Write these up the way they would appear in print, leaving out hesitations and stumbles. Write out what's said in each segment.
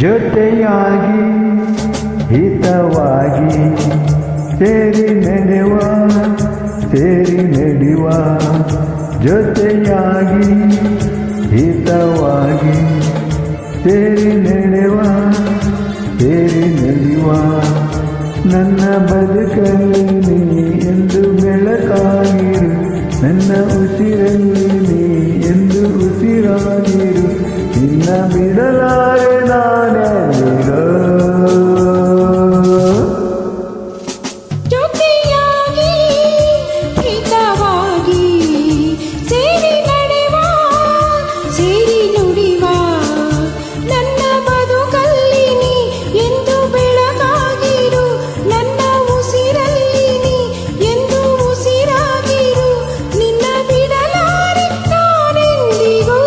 ಜೊತೆಯಾಗಿ ಹಿತವಾಗಿ ಸೇರಿ ನಡೆವ ಜೊತೆಯಾಗಿ ಹಿತವಾಗಿ ಸೇರಿ ನಡೆವ ನನ್ನ ಬದುಕಲ್ಲಿ ನೀ ಎಂದು ಬೆಳಕಾಗಿರು, ನನ್ನ ಉಸಿರಲ್ಲಿ ನೀ ಎಂದು ಉಸಿರಾಗಿರು, ನಿನ್ನ ಬಿಡಲಾರೆ ನಾನೆಲ್ಲಿರೋ. ಜೊತೆಯಾಗಿ ಹಿತವಾಗಿ ಸೇರಿ ನಡೆವ ಸೇರಿ ನುಡಿವ ನನ್ನ ಬದುಕಲ್ಲಿ ನೀ ಎಂದು ಬೆಳಕಾಗಿರು, ನನ್ನ ಉಸಿರಲ್ಲಿ ನೀ ಎಂದು ಉಸಿರಾಗಿರು, ನಿನ್ನ ಬಿಡಲಾರೆ ನಾನೆಂದಿಗೂ.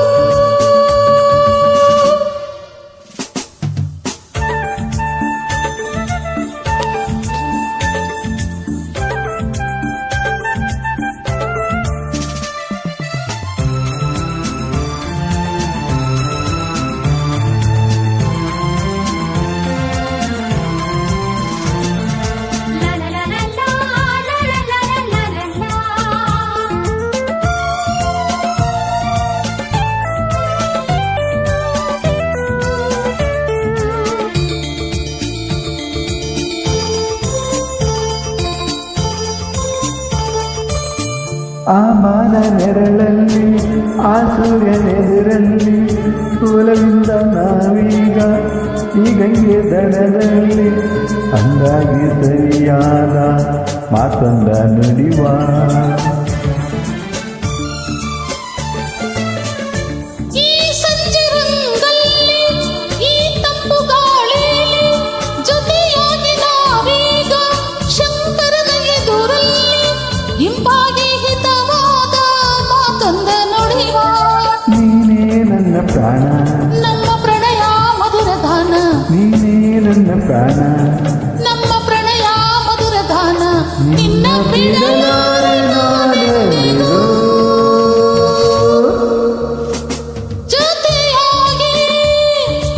ಆ ಮಾನ ನೆರಳಲ್ಲಿ ಆ ಸೂರ್ಯನೆದುರಲ್ಲಿ ಒಲವಿಂದ ನಾವೀಗ ಈ ಗಂಗೆ ದಡದಲ್ಲಿ ಅಂದಾಗಿ ಸರಿಯಾದ ಮಾತೊಂದ ನುಡಿವ. ನೀನೇ ನನ್ನ ಪ್ರಾಣ, ನಮ್ಮ ಪ್ರಣಯ ಮಧುರ ಧಾನ, ನೀನೇ ನನ್ನ ಪ್ರಾಣ, ನಮ್ಮ ಪ್ರಣಯ ಮಧುರ ಧಾನ, ನಿನ್ನ ಬಿಡಲಾರೆ ನಾನೆಲ್ಲಿರೋ. ಜೊತೆಯಾಗಿ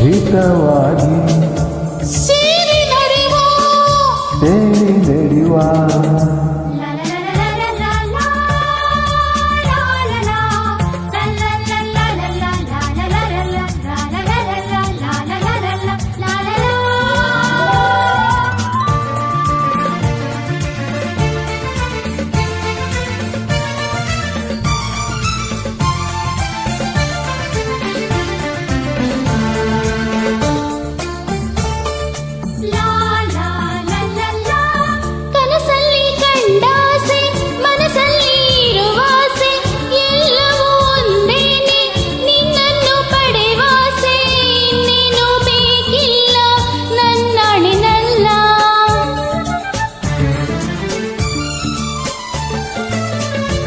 ಹಿತವಾಗಿ ಸೇರಿ ನಡೆವ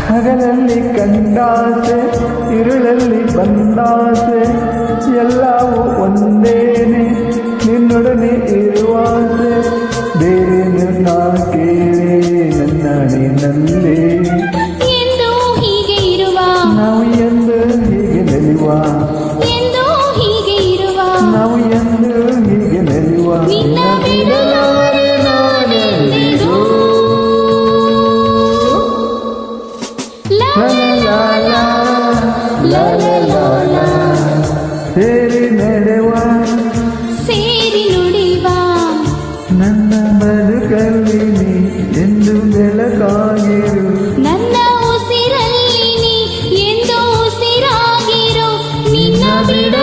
ಹಗಲಲ್ಲಿ ಕಂಡಾಸೆ ಇರುಳಲ್ಲಿ ಬಂದಾಸೆ ಎಲ್ಲವೂ ಒಂದೇನೆ ನಿನ್ನೊಡನೆ ಇರುವಾಸೆ ಬೇರೆ ನನ್ನ ಕೇಳಿ ನನ್ನ ನಿನ್ನಲ್ಲೇ ಎಂದು ಹೀಗೆ ಇರುವ ನಾವು ಎಂದು ಹೀಗೆ ನೆಲೆಯುವ ಹೀಗೆ ಇರುವ ನಾವು ಎಂದು ಹೀಗೆ ನೆಲೆಯುವ ನಿನ್ನ ಬಿಡಲಾರೆ ನಾನೆಂದಿಗೂ. ಸೇರಿ ನಡೆವ ಸೇರಿ ನುಡಿವ ನನ್ನ ಬದುಕಲ್ಲಿ ನೀ ಎಂದು ಬೆಳಕಾಗಿರು, ನನ್ನ ಉಸಿರಲ್ಲಿ ನೀ ಎಂದು ಉಸಿರಾಗಿರು, ನಿನ್ನ ಬಿಡ